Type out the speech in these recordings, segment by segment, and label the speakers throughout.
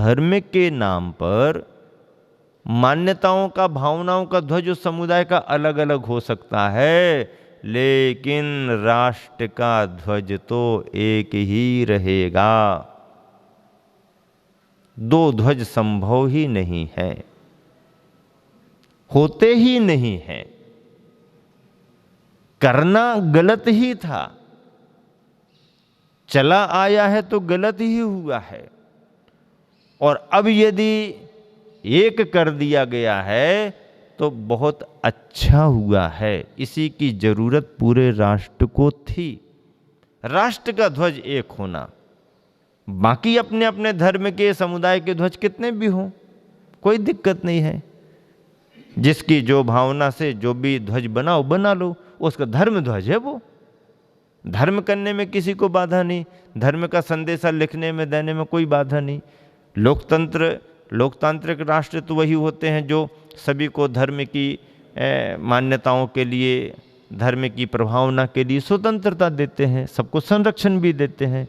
Speaker 1: धर्म के नाम पर मान्यताओं का, भावनाओं का ध्वज उस समुदाय का अलग अलग हो सकता है, लेकिन राष्ट्र का ध्वज तो एक ही रहेगा। दो ध्वज संभव ही नहीं है, होते ही नहीं है। करना गलत ही था, चला आया है तो गलत ही हुआ है। और अब यदि एक कर दिया गया है तो बहुत अच्छा हुआ है। इसी की जरूरत पूरे राष्ट्र को थी, राष्ट्र का ध्वज एक होना। बाकी अपने अपने धर्म के, समुदाय के ध्वज कितने भी हों, कोई दिक्कत नहीं है। जिसकी जो भावना से जो भी ध्वज बनाओ बना लो, उसका धर्म ध्वज है वो। धर्म करने में किसी को बाधा नहीं, धर्म का संदेशा लिखने में, देने में कोई बाधा नहीं। लोकतांत्रिक राष्ट्र तो वही होते हैं जो सभी को धर्म की मान्यताओं के लिए, धर्म की प्रभावना के लिए स्वतंत्रता देते हैं, सबको संरक्षण भी देते हैं।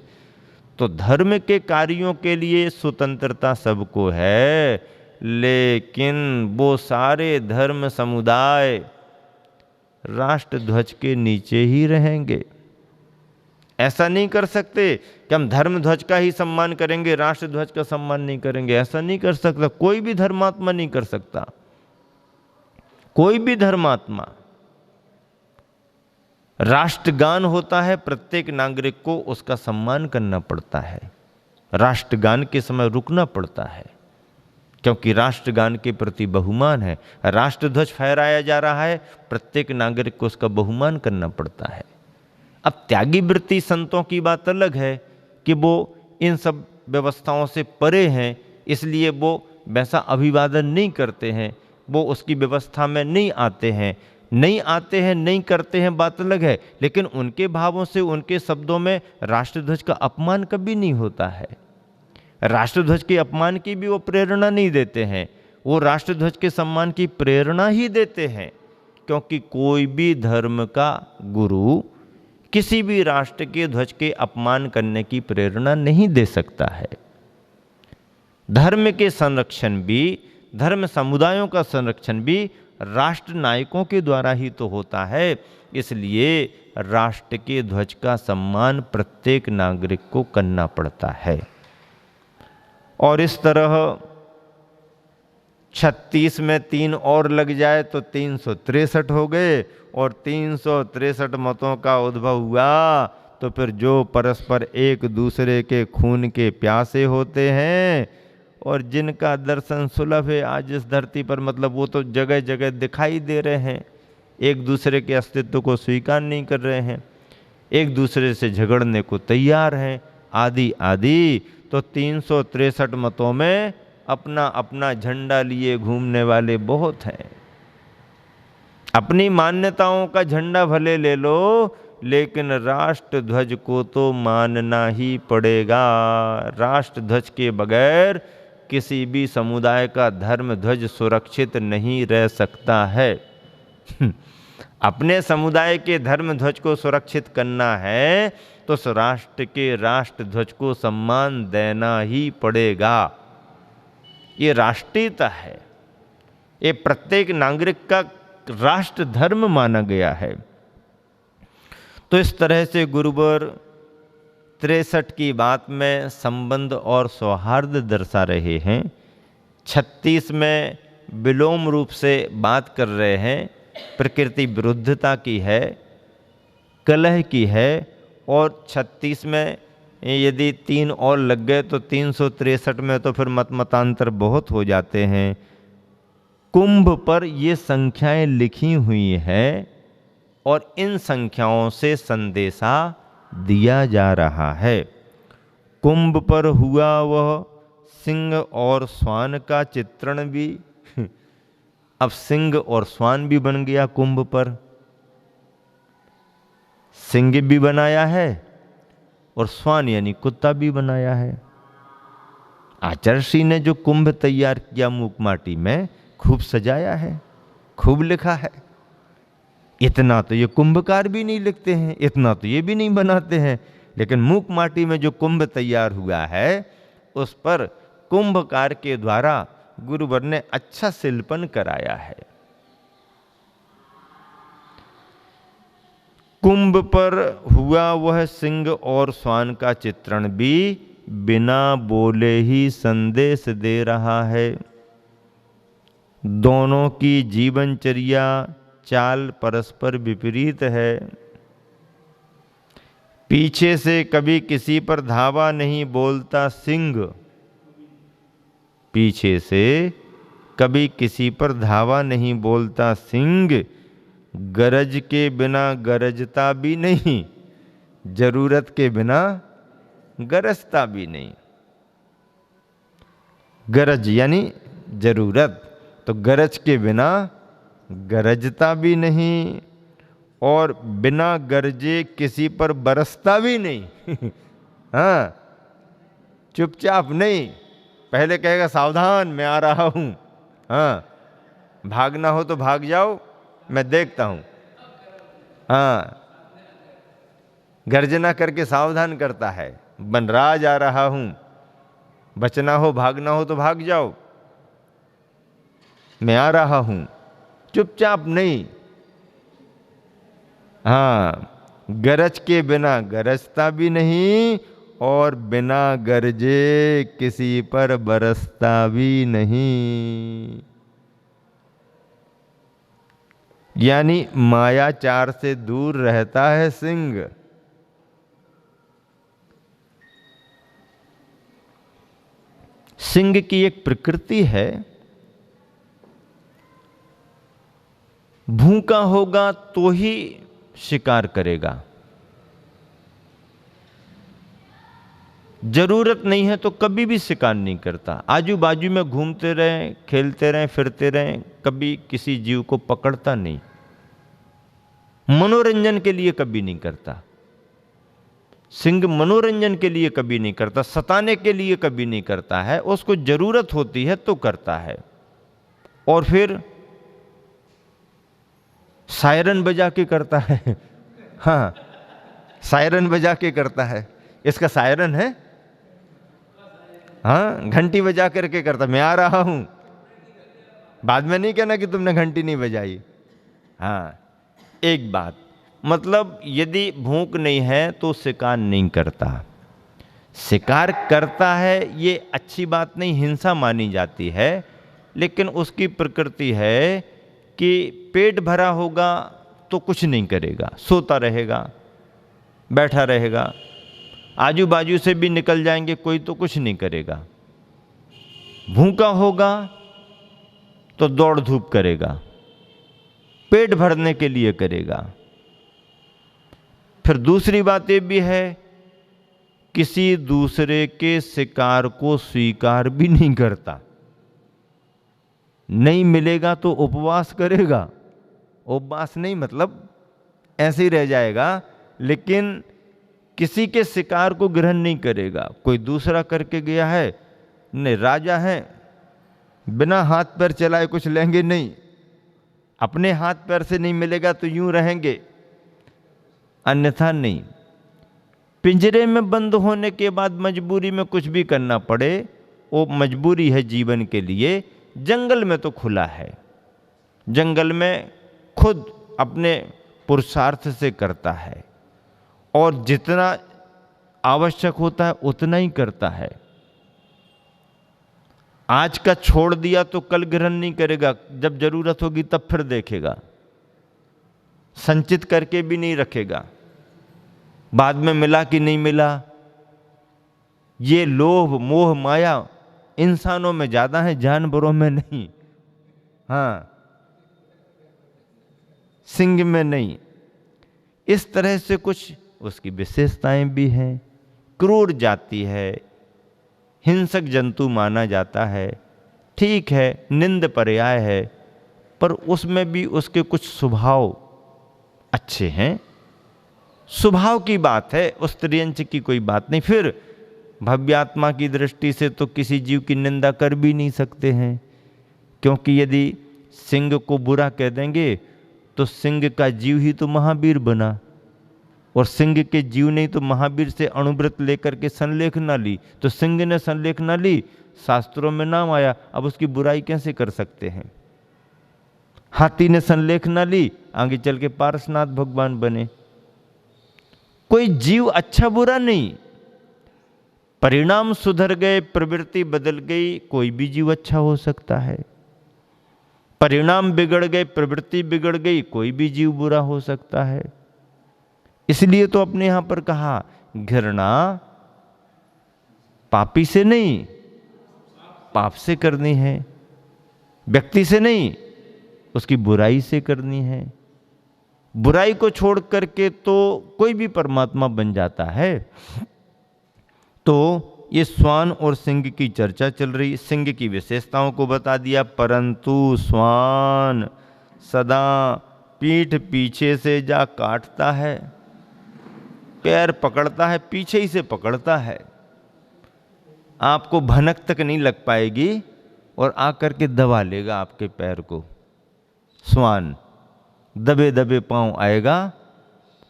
Speaker 1: तो धर्म के कार्यों के लिए स्वतंत्रता सबको है, लेकिन वो सारे धर्म समुदाय राष्ट्र ध्वज के नीचे ही रहेंगे। ऐसा नहीं कर सकते कि हम धर्म ध्वज का ही सम्मान करेंगे, राष्ट्र ध्वज का सम्मान नहीं करेंगे। ऐसा नहीं कर सकता, कोई भी धर्मात्मा नहीं कर सकता, कोई भी धर्मात्मा। राष्ट्रगान होता है, प्रत्येक नागरिक को उसका सम्मान करना पड़ता है। राष्ट्रगान के समय रुकना पड़ता है, क्योंकि राष्ट्रगान के प्रति बहुमान है। राष्ट्रध्वज फहराया जा रहा है, प्रत्येक नागरिक को उसका बहुमान करना पड़ता है। अब त्यागी वृत्ति संतों की बात अलग है कि वो इन सब व्यवस्थाओं से परे हैं, इसलिए वो वैसा अभिवादन नहीं करते हैं, वो उसकी व्यवस्था में नहीं आते हैं, नहीं करते हैं, बात अलग है। लेकिन उनके भावों से, उनके शब्दों में राष्ट्रध्वज का अपमान कभी नहीं होता है। राष्ट्रध्वज के अपमान की भी वो प्रेरणा नहीं देते हैं, वो राष्ट्रध्वज के सम्मान की प्रेरणा ही देते हैं। क्योंकि कोई भी धर्म का गुरु किसी भी राष्ट्र के ध्वज के अपमान करने की प्रेरणा नहीं दे सकता है। धर्म के संरक्षण भी, धर्म समुदायों का संरक्षण भी राष्ट्र नायकों के द्वारा ही तो होता है। इसलिए राष्ट्र के ध्वज का सम्मान प्रत्येक नागरिक को करना पड़ता है। और इस तरह 36 में 3 और लग जाए तो 363 हो गए, और 363 मतों का उद्भव हुआ तो फिर जो परस्पर एक दूसरे के खून के प्यासे होते हैं और जिनका दर्शन सुलभ है आज इस धरती पर, मतलब वो तो जगह जगह दिखाई दे रहे हैं, एक दूसरे के अस्तित्व को स्वीकार नहीं कर रहे हैं, एक दूसरे से झगड़ने को तैयार हैं, आदि आदि। तो 363 मतों में अपना अपना झंडा लिए घूमने वाले बहुत हैं। अपनी मान्यताओं का झंडा भले ले लो, लेकिन राष्ट्र ध्वज को तो मानना ही पड़ेगा। राष्ट्र ध्वज के बगैर किसी भी समुदाय का धर्म ध्वज सुरक्षित नहीं रह सकता है। अपने समुदाय के धर्म ध्वज को सुरक्षित करना है तो उस राष्ट्र के राष्ट्र ध्वज को सम्मान देना ही पड़ेगा। ये राष्ट्रीयता है, ये प्रत्येक नागरिक का राष्ट्र धर्म माना गया है। तो इस तरह से गुरुवर 63 की बात में संबंध और सौहार्द दर्शा रहे हैं। 36 में विलोम रूप से बात कर रहे हैं, प्रकृति विरुद्धता की है, कलह की है। और 36 में यदि 3 और लग गए तो 363 में तो फिर मतांतर बहुत हो जाते हैं। कुंभ पर ये संख्याएं लिखी हुई हैं और इन संख्याओं से संदेशा दिया जा रहा है। कुंभ पर हुआ वह सिंह और श्वान का चित्रण भी अब सिंह और श्वान भी बन गया कुंभ पर। सिंह भी बनाया है और श्वान यानी कुत्ता भी बनाया है। आचार्य ने जो कुंभ तैयार किया मूक माटी में, खूब सजाया है, खूब लिखा है। इतना तो ये कुंभकार भी नहीं लिखते हैं, इतना तो ये भी नहीं बनाते हैं, लेकिन मूक माटी में जो कुंभ तैयार हुआ है उस पर कुंभकार के द्वारा गुरुवर ने अच्छा शिल्पन कराया है। कुंभ पर हुआ वह सिंह और श्वान का चित्रण भी बिना बोले ही संदेश दे रहा है। दोनों की जीवनचर्या चाल परस्पर विपरीत है। पीछे से कभी किसी पर धावा नहीं बोलता सिंह, पीछे से कभी किसी पर धावा नहीं बोलता सिंह, गरज के बिना गरजता भी नहीं, जरूरत के बिना गरजता भी नहीं। गरज यानी जरूरत, तो गरज के बिना गरजता भी नहीं और बिना गरजे किसी पर बरसता भी नहीं। हाँ, चुपचाप नहीं, पहले कहेगा सावधान मैं आ रहा हूं। हाँ, भागना हो तो भाग जाओ, मैं देखता हूं। हाँ, गर्जना करके सावधान करता है, बनराज आ रहा हूं, बचना हो भागना हो तो भाग जाओ, मैं आ रहा हूं। चुपचाप नहीं। हाँ, गरज के बिना गरजता भी नहीं और बिना गरजे किसी पर बरसता भी नहीं। यानी मायाचार से दूर रहता है सिंह। सिंह की एक प्रकृति है, भूखा होगा तो ही शिकार करेगा, जरूरत नहीं है तो कभी भी शिकार नहीं करता। आजू बाजू में घूमते रहें, खेलते रहें, फिरते रहें, कभी किसी जीव को पकड़ता नहीं। मनोरंजन के लिए कभी नहीं करता सिंह, मनोरंजन के लिए कभी नहीं करता, सताने के लिए कभी नहीं करता है। उसको जरूरत होती है तो करता है। और फिर सायरन बजा के करता है। हाँ, सायरन बजा के करता है। इसका सायरन है, हाँ, घंटी बजा करके करता, मैं आ रहा हूं। बाद में नहीं कहना कि तुमने घंटी नहीं बजाई। हाँ, एक बात, मतलब यदि भूख नहीं है तो शिकार नहीं करता। शिकार करता है ये अच्छी बात नहीं, हिंसा मानी जाती है, लेकिन उसकी प्रकृति है कि पेट भरा होगा तो कुछ नहीं करेगा, सोता रहेगा, बैठा रहेगा। आजू बाजू से भी निकल जाएंगे कोई तो कुछ नहीं करेगा। भूखा होगा तो दौड़ धूप करेगा, पेट भरने के लिए करेगा। फिर दूसरी बात ये भी है, किसी दूसरे के शिकार को स्वीकार भी नहीं करता। नहीं मिलेगा तो उपवास करेगा। उपवास नहीं मतलब ऐसे ही रह जाएगा, लेकिन किसी के शिकार को ग्रहण नहीं करेगा। कोई दूसरा करके गया है, नहीं, राजा है, बिना हाथ पैर चलाए कुछ लेंगे नहीं, अपने हाथ पैर से नहीं मिलेगा तो यूं रहेंगे, अन्यथा नहीं। पिंजरे में बंद होने के बाद मजबूरी में कुछ भी करना पड़े, वो मजबूरी है जीवन के लिए। जंगल में तो खुला है, जंगल में खुद अपने पुरुषार्थ से करता है और जितना आवश्यक होता है उतना ही करता है। आज का छोड़ दिया तो कल ग्रहण नहीं करेगा, जब जरूरत होगी तब फिर देखेगा, संचित करके भी नहीं रखेगा, बाद में मिला कि नहीं मिला। ये लोभ मोह माया इंसानों में ज्यादा है, जानवरों में नहीं। हाँ, सिंह में नहीं। इस तरह से कुछ उसकी विशेषताएं भी हैं। क्रूर जाति है, हिंसक जंतु माना जाता है, ठीक है, निंद पर्याय है, पर उसमें भी उसके कुछ स्वभाव अच्छे हैं। स्वभाव की बात है, उस त्रियंच की कोई बात नहीं। फिर भव्यात्मा की दृष्टि से तो किसी जीव की निंदा कर भी नहीं सकते हैं, क्योंकि यदि सिंह को बुरा कह देंगे तो सिंह का जीव ही तो महावीर बना, और सिंह के जीव ने तो महावीर से अणुव्रत लेकर के संलेख ना ली, तो सिंह ने संलेख ना ली, शास्त्रों में नाम आया, अब उसकी बुराई कैसे कर सकते हैं। हाथी ने संलेख ना ली, आगे चल के पारसनाथ भगवान बने। कोई जीव अच्छा बुरा नहीं, परिणाम सुधर गए, प्रवृत्ति बदल गई, कोई भी जीव अच्छा हो सकता है। परिणाम बिगड़ गए, प्रवृत्ति बिगड़ गई, कोई भी जीव बुरा हो सकता है। इसलिए तो अपने यहां पर कहा घृणा पापी से नहीं, पाप से करनी है, व्यक्ति से नहीं, उसकी बुराई से करनी है। बुराई को छोड़ करके तो कोई भी परमात्मा बन जाता है। तो ये श्वान और सिंह की चर्चा चल रही, सिंह की विशेषताओं को बता दिया, परंतु श्वान सदा पीठ पीछे से जा काटता है, पैर पकड़ता है, पीछे ही से पकड़ता है, आपको भनक तक नहीं लग पाएगी और आकर के दबा लेगा आपके पैर को। श्वान दबे दबे पांव आएगा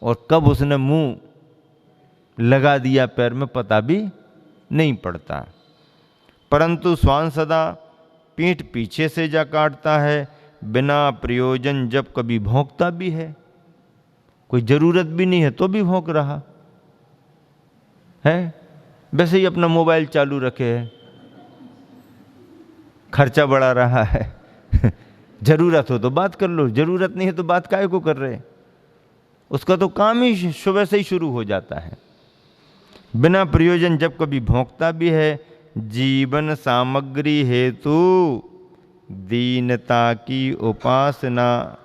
Speaker 1: और कब उसने मुंह लगा दिया पैर में पता भी नहीं पड़ता। परंतु श्वान सदा पीठ पीछे से जा काटता है, बिना प्रयोजन जब कभी भौंकता भी है, कोई जरूरत भी नहीं है तो भी भौंक रहा है। वैसे ही अपना मोबाइल चालू रखे है, खर्चा बढ़ा रहा है जरूरत हो तो बात कर लो, जरूरत नहीं है तो बात काहे को कर रहे। उसका तो काम ही सुबह से ही शुरू हो जाता है। बिना प्रयोजन जब कभी भोंकता भी है, जीवन सामग्री हेतु दीनता की उपासना,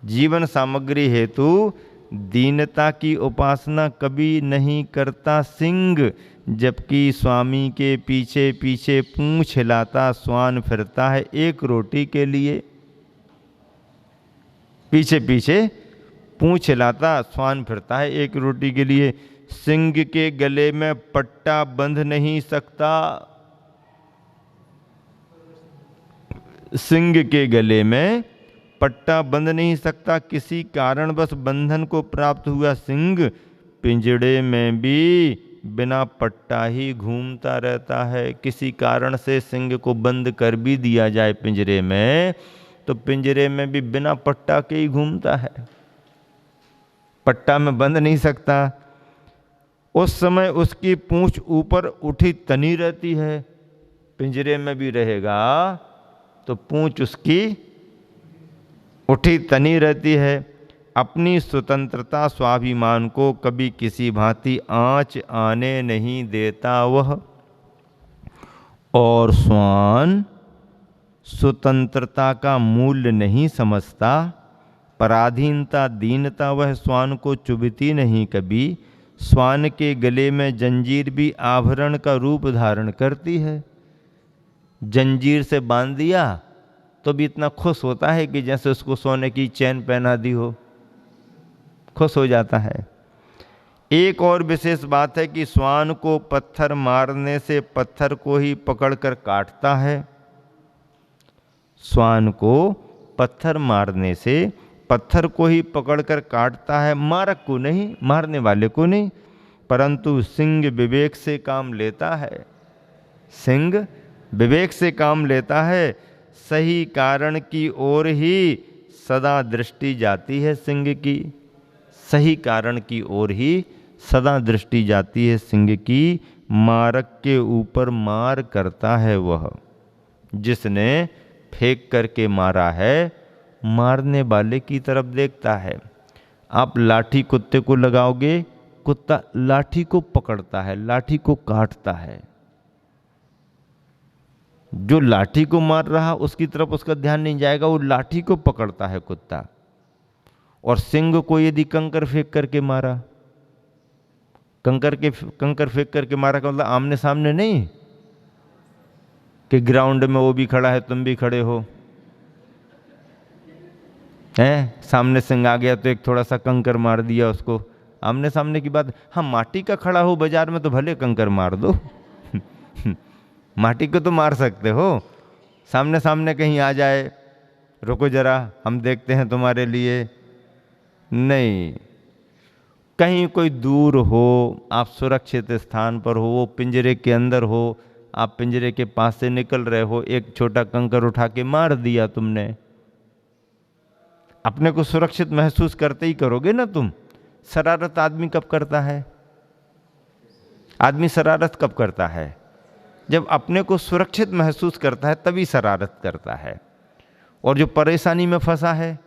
Speaker 1: जीवन सामग्री हेतु दीनता की उपासना कभी नहीं करता सिंह, जबकि स्वामी के पीछे पीछे पूंछ हिलाता श्वान फिरता है एक रोटी के लिए। पीछे पीछे पूंछ हिलाता श्वान फिरता है एक रोटी के लिए। सिंह के गले में पट्टा बंध नहीं सकता, सिंह के गले में पट्टा बंध नहीं सकता, किसी कारणवश बंधन को प्राप्त हुआ सिंह पिंजड़े में भी बिना पट्टा ही घूमता रहता है। किसी कारण से सिंह को बंद कर भी दिया जाए पिंजरे में, तो पिंजरे में भी बिना पट्टा के ही घूमता है, पट्टा में बंध नहीं सकता। उस समय उसकी पूंछ ऊपर उठी तनी रहती है, पिंजरे में भी रहेगा तो पूंछ उसकी उठी तनी रहती है। अपनी स्वतंत्रता स्वाभिमान को कभी किसी भांति आंच आने नहीं देता वह। और श्वान स्वतंत्रता का मूल्य नहीं समझता, पराधीनता दीनता वह श्वान को चुभती नहीं कभी। श्वान के गले में जंजीर भी आभरण का रूप धारण करती है। जंजीर से बांध दिया तो भी इतना खुश होता है कि जैसे उसको सोने की चैन पहना दी हो, खुश हो जाता है। एक और विशेष बात है कि श्वान को पत्थर मारने से पत्थर को ही पकड़कर काटता है। श्वान को पत्थर मारने से पत्थर को ही पकड़कर काटता है, मारक को नहीं, मारने वाले को नहीं। परंतु सिंह विवेक से काम लेता है, सिंह विवेक से काम लेता है। सही कारण की ओर ही सदा दृष्टि जाती है सिंह की, सही कारण की ओर ही सदा दृष्टि जाती है सिंह की। मारक के ऊपर मार करता है वह, जिसने फेंक करके मारा है मारने वाले की तरफ देखता है। आप लाठी कुत्ते को लगाओगे, कुत्ता लाठी को पकड़ता है, लाठी को काटता है। जो लाठी को मार रहा उसकी तरफ उसका ध्यान नहीं जाएगा, वो लाठी को पकड़ता है कुत्ता। और सिंह को यदि कंकर फेंक करके मारा, कंकर फेंक करके मारा का मतलब आमने सामने नहीं कि ग्राउंड में वो भी खड़ा है तुम भी खड़े हो, हैं सामने सिंह आ गया तो एक थोड़ा सा कंकर मार दिया उसको, आमने सामने की बात। हाँ, माटी का खड़ा हो बाजार में तो भले कंकर मार दो माटी को तो मार सकते हो, सामने सामने कहीं आ जाए, रुको जरा हम देखते हैं तुम्हारे लिए, नहीं। कहीं कोई दूर हो, आप सुरक्षित स्थान पर हो, वो पिंजरे के अंदर हो, आप पिंजरे के पास से निकल रहे हो, एक छोटा कंकर उठा के मार दिया तुमने, अपने को सुरक्षित महसूस करते ही करोगे ना तुम। शरारत आदमी कब करता है? आदमी शरारत कब करता है? जब अपने को सुरक्षित महसूस करता है तभी शरारत करता है। और जो परेशानी में फंसा है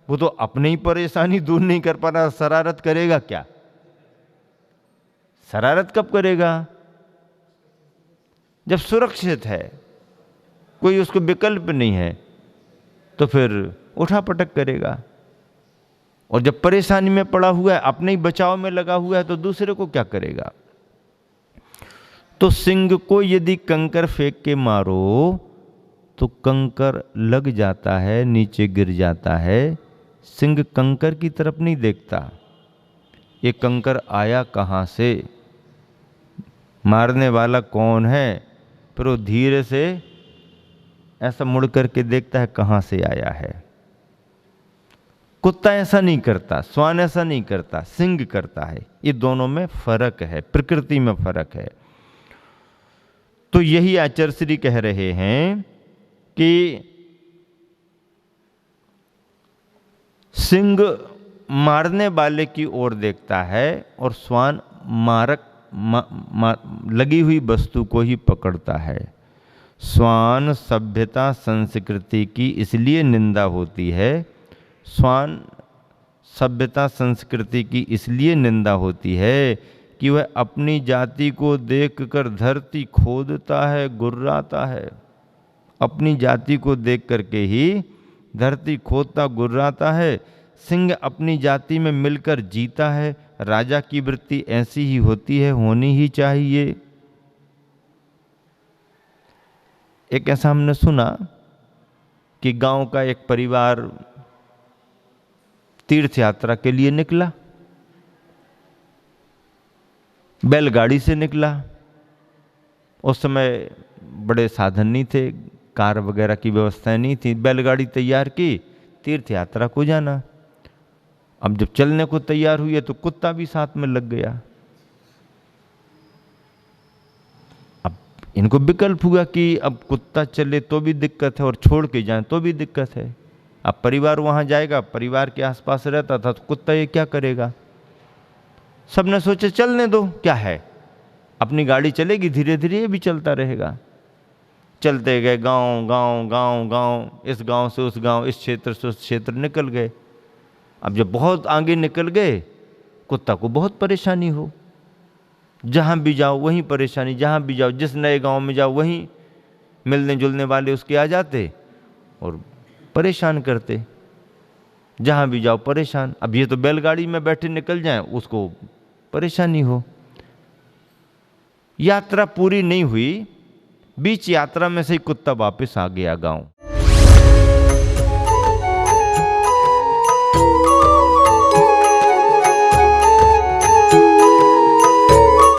Speaker 1: वो तो अपनी ही परेशानी दूर नहीं कर पा रहा, शरारत करेगा क्या? शरारत कब करेगा? जब सुरक्षित है, कोई उसको विकल्प नहीं है, तो फिर उठा पटक करेगा। और जब परेशानी में पड़ा हुआ है, अपने ही बचाव में लगा हुआ है, तो दूसरे को क्या करेगा? तो सिंह को यदि कंकर फेंक के मारो तो कंकर लग जाता है, नीचे गिर जाता है। सिंह कंकर की तरफ नहीं देखता, ये कंकर आया कहाँ से, मारने वाला कौन है, फिर वो धीरे से ऐसा मुड़ करके देखता है कहाँ से आया है। कुत्ता ऐसा नहीं करता, श्वान ऐसा नहीं करता, सिंह करता है। ये दोनों में फर्क है, प्रकृति में फर्क है। तो यही आचार्य श्री कह रहे हैं कि सिंह मारने वाले की ओर देखता है और श्वान लगी हुई वस्तु को ही पकड़ता है। श्वान सभ्यता संस्कृति की इसलिए निंदा होती है, श्वान सभ्यता संस्कृति की इसलिए निंदा होती है कि वह अपनी जाति को देखकर धरती खोदता है, गुर्राता है। अपनी जाति को देख करके ही धरती खोदता गुर्राता है। सिंह अपनी जाति में मिलकर जीता है। राजा की वृत्ति ऐसी ही होती है, होनी ही चाहिए। एक ऐसा हमने सुना कि गांव का एक परिवार तीर्थ यात्रा के लिए निकला, बैलगाड़ी से निकला। उस समय बड़े साधन नहीं थे, कार वगैरह की व्यवस्था नहीं थी। बैलगाड़ी तैयार की, तीर्थ यात्रा को जाना। अब जब चलने को तैयार हुई है तो कुत्ता भी साथ में लग गया। अब इनको विकल्प हुआ कि अब कुत्ता चले तो भी दिक्कत है और छोड़ के जाए तो भी दिक्कत है। अब परिवार वहां जाएगा, परिवार के आसपास रहता था, तो कुत्ता ये क्या करेगा? सबने सोचा चलने दो, क्या है, अपनी गाड़ी चलेगी, धीरे धीरे ये भी चलता रहेगा। चलते गए, गांव गांव गांव गांव, इस गांव से उस गांव, इस क्षेत्र से उस क्षेत्र निकल गए। अब जब बहुत आगे निकल गए, कुत्ता को बहुत परेशानी हो, जहां भी जाओ वहीं परेशानी, जहां भी जाओ, जिस नए गांव में जाओ वहीं मिलने जुलने वाले उसके आ जाते और परेशान करते, जहां भी जाओ परेशान। अब ये तो बैलगाड़ी में बैठे निकल जाएं, उसको परेशानी हो। यात्रा पूरी नहीं हुई, बीच यात्रा में से ही कुत्ता वापस आ गया गांव।